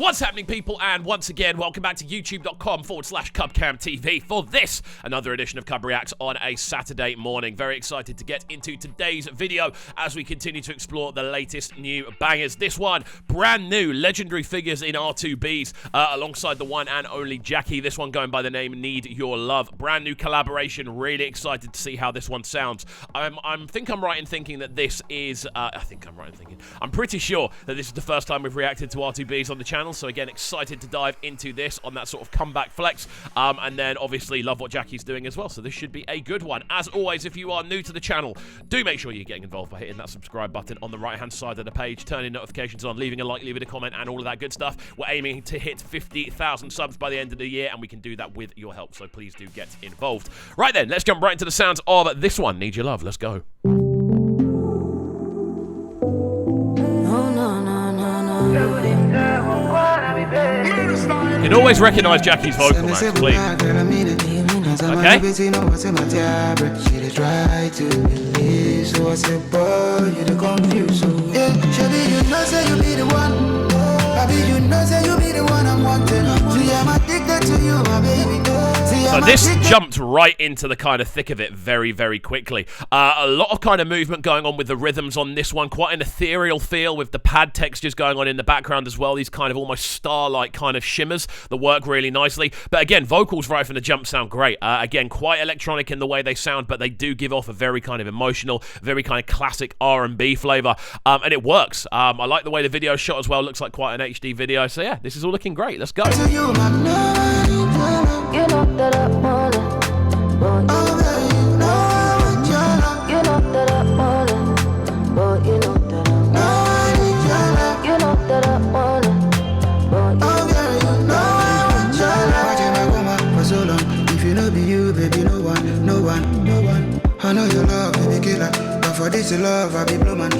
What's happening, people? And once again, welcome back to youtube.com/CubCamTV for this, another edition of CUBREACTS on a Saturday morning. Very excited to get into today's video as we continue to explore the latest new bangers. This one, brand new legendary figures in R2Bees alongside the one and only Gyakie. This one going by the name Need Your Love. Brand new collaboration. Really excited to see how this one sounds. I think I'm right in thinking that this is, I'm pretty sure that this is the first time we've reacted to R2Bees on the channel. So again, excited to dive into this on that sort of comeback flex, and then obviously love what Gyakie's doing as well, so this should be a good one. As always, if you are new to the channel, do make sure you're getting involved by hitting that subscribe button on the right hand side of the page, turning notifications on, leaving a like, leaving a comment, and all of that good stuff. We're aiming to hit 50,000 subs by the end of the year, and we can do that with your help, so please do get involved. Right then, let's jump right into the sounds of this one, Need Your Love. Let's go. You can always recognise Gyakie's vocal, man, please. Okay. So this jumped right into the kind of thick of it very, very quickly. A lot of kind of movement going on with the rhythms on this one. Quite an ethereal feel with the pad textures going on in the background as well. These kind of almost star-like kind of shimmers that work really nicely. But again, vocals right from the jump sound great. Again, quite electronic in the way they sound, but they do give off a very kind of emotional, very kind of classic R&B flavour. And it works. I like the way the video is shot as well. Looks like quite an HD video. So yeah, this is all looking great. Let's go. You know that I want it, but you know that I want it, but you know that I want it. You know that I want it, but for so long. If you know be you, baby, no one. I know your love, baby killer, but for this love, I be blow man.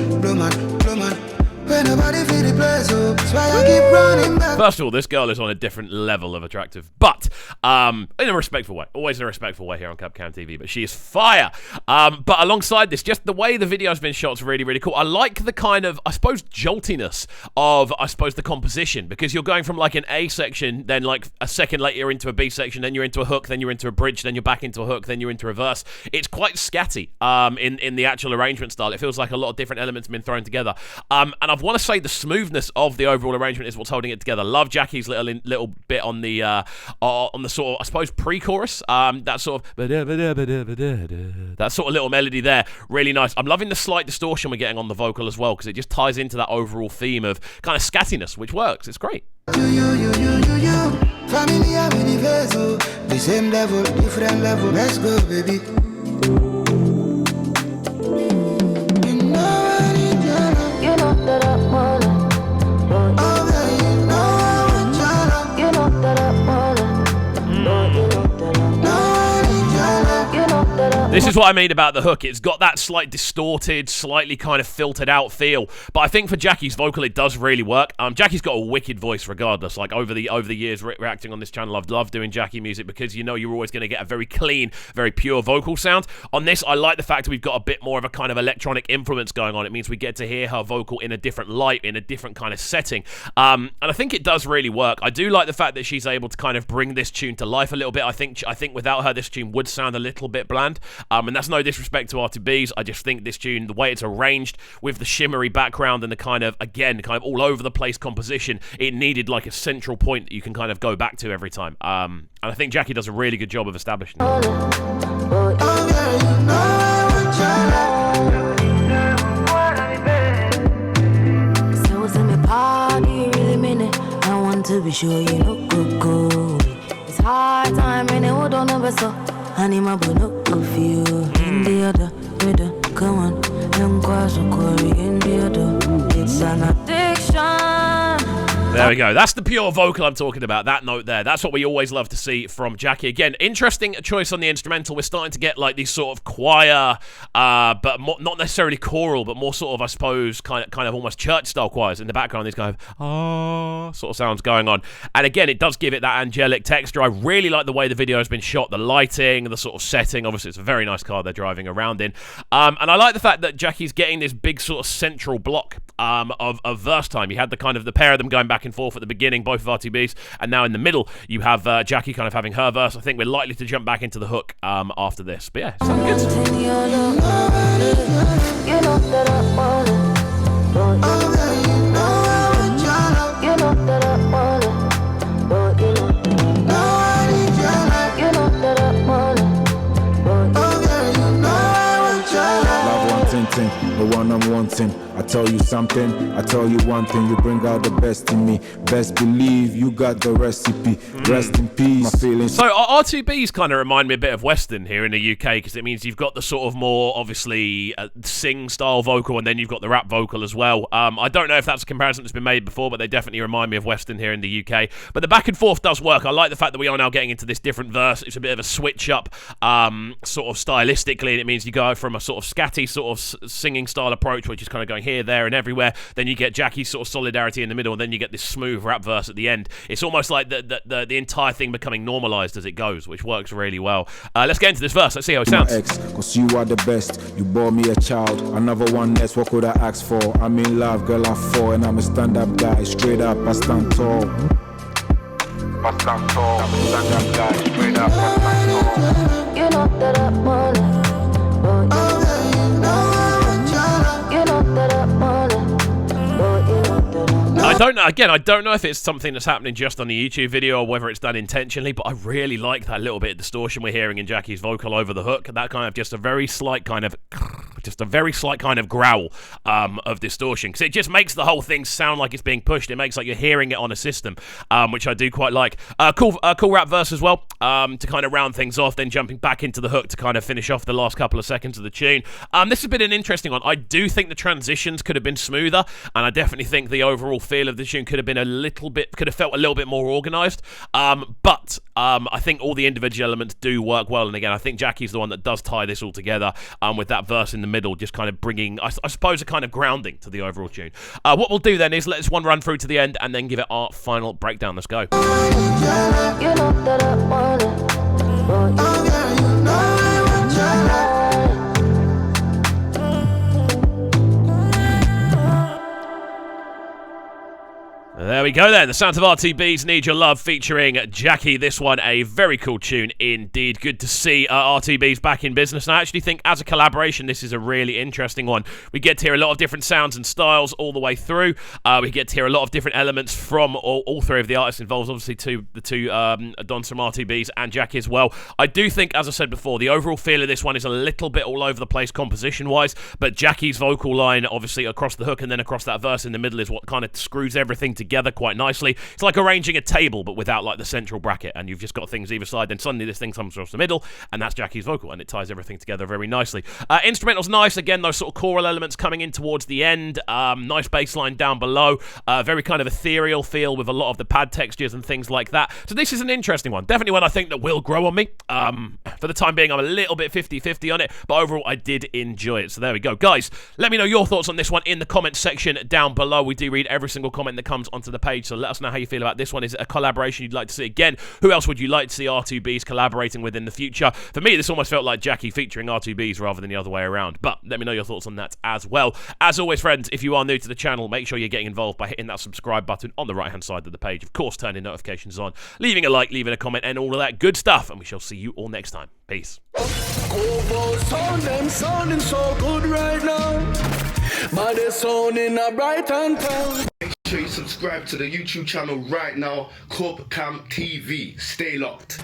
When nobody feel the place, so that's why I keep running back. First of all, this girl is on a different level of attractive, but in a respectful way. Always in a respectful way here on CubCamTV, but she is fire. But alongside this, just the way the video has been shot is really, really cool. I like the kind of, I suppose, joltiness of, the composition, because you're going from like an A section, then like a second later you're into a B section, then you're into a hook, then you're into a bridge, then you're back into a hook, then you're into a verse. It's quite scatty in the actual arrangement style. It feels like a lot of different elements have been thrown together. And I want to say the smoothness of the overall arrangement is what's holding it together. Love Gyakie's little bit on the sort of, I suppose, pre-chorus. That sort of little melody there, really nice. I'm loving the slight distortion we're getting on the vocal as well, because it just ties into that overall theme of kind of scattiness, which works. It's great. Family, I'm in the vessel. The same level, different level. Let's go, baby. You know that I want it, but you know that I want it, but you know that I This is what I mean about the hook. It's got that slight distorted, slightly kind of filtered out feel. But I think for Gyakie's vocal, it does really work. Gyakie's got a wicked voice regardless. Like over the years reacting on this channel, I've loved doing Gyakie music because you know you're always going to get a very clean, very pure vocal sound. On this, I like the fact that we've got a bit more of a kind of electronic influence going on. It means we get to hear her vocal in a different light, in a different kind of setting. And I think it does really work. I do like the fact that she's able to kind of bring this tune to life a little bit. I think without her, this tune would sound a little bit bland. And that's no disrespect to R2Bees. I just think this tune, the way it's arranged with the shimmery background and the kind of, again, kind of all over the place composition, it needed like a central point that you can kind of go back to every time. And I think Gyakie does a really good job of establishing that. To be sure you know go. It's hard time and it would never so. Honey my boy no go feel in the other come on young quasi in the other. It's an addiction. There we go. That's the pure vocal I'm talking about. That note there. That's what we always love to see from Gyakie. Again, interesting choice on the instrumental. We're starting to get like these sort of choir, but not necessarily choral, but more sort of, I suppose, kind of almost church-style choirs in the background. These kind of sort of sounds going on. And again, it does give it that angelic texture. I really like the way the video has been shot, the lighting, the sort of setting. Obviously, it's a very nice car they're driving around in. And I like the fact that Gyakie's getting this big sort of central block of verse time. You had the kind of the pair of them going back and and forth at the beginning, both of R2Bees, and now in the middle, you have Gyakie kind of having her verse. I think we're likely to jump back into the hook after this. But yeah, sounds good. The one I'm wanting. I tell you something, I tell you one thing. You bring out the best in me. Best believe you got the recipe. Rest in peace. My feelings. So R2Bees kind of remind me a bit of Western here in the UK, because it means you've got the sort of more obviously sing style vocal, and then you've got the rap vocal as well. I don't know if that's a comparison that's been made before, but they definitely remind me of Western here in the UK. But the back and forth does work. I like the fact that we are now getting into this different verse. It's a bit of a switch up sort of stylistically, and it means you go from a sort of scatty sort of singing style approach, which is kind of going here, there, and everywhere. Then you get Gyakie's sort of solidarity in the middle, and then you get this smooth rap verse at the end. It's almost like the entire thing becoming normalized as it goes, which works really well. Let's get into this verse. Let's see how it sounds. Cause you are the best. You bore me a child. Another one less. What could I ask for? I'm in love, girl. I fall, and I'm a stand-up guy. Straight up, I stand tall. I stand tall. I'm a stand-up guy. Straight up, I stand tall. You know that I'm money. I don't know. Again, I don't know if it's something that's happening just on the YouTube video or whether it's done intentionally, but I really like that little bit of distortion we're hearing in Gyakie's vocal over the hook. That kind of just a very slight kind of growl of distortion, because it just makes the whole thing sound like it's being pushed. It makes like you're hearing it on a system, which I do quite like. Cool rap verse as well, to kind of round things off, then jumping back into the hook to kind of finish off the last couple of seconds of the tune. This has been an interesting one. I do think the transitions could have been smoother, and I definitely think the overall feel of the tune could have felt a little bit more organized. But I think all the individual elements do work well, and again, I think Gyakie's the one that does tie this all together, with that verse in the middle just kind of bringing, I suppose, a kind of grounding to the overall tune. What we'll do then is let this one run through to the end and then give it our final breakdown. Let's go. There we go then, the sounds of R2Bees, Need Your Love, featuring Gyakie. This one, a very cool tune indeed. Good to see R2Bees back in business, and I actually think as a collaboration, this is a really interesting one. We get to hear a lot of different sounds and styles all the way through. We get to hear a lot of different elements from all three of the artists involved, obviously the two dons from R2Bees and Gyakie as well. I do think, as I said before, the overall feel of this one is a little bit all over the place composition-wise, but Gyakie's vocal line, obviously across the hook and then across that verse in the middle, is what kind of screws everything together quite nicely. It's like arranging a table but without like the central bracket, and you've just got things either side, then suddenly this thing comes across the middle, and that's Gyakie's vocal, and it ties everything together very nicely. Instrumental's nice, again, those sort of choral elements coming in towards the end, nice bass line down below, very kind of ethereal feel with a lot of the pad textures and things like that. So this is an interesting one, definitely one I think that will grow on me. For the time being, I'm a little bit 50-50 on it, but overall I did enjoy it. So there we go. Guys, let me know your thoughts on this one in the comments section down below. We do read every single comment that comes onto the page, so let us know how you feel about this one. Is it a collaboration you'd like to see again? Who else would you like to see R2Bees collaborating with in the future? For me, this almost felt like Gyakie featuring R2Bees rather than the other way around, but let me know your thoughts on that as well. As always, friends, if you are new to the channel, make sure you're getting involved by hitting that subscribe button on the right hand side of the page. Of course, turning notifications on, leaving a like, leaving a comment, and all of that good stuff, and we shall see you all next time. Peace. Sounding so good right now. But they're sounding a bright and town. Make sure you subscribe to the YouTube channel right now, CUBREACTS TV. Stay locked.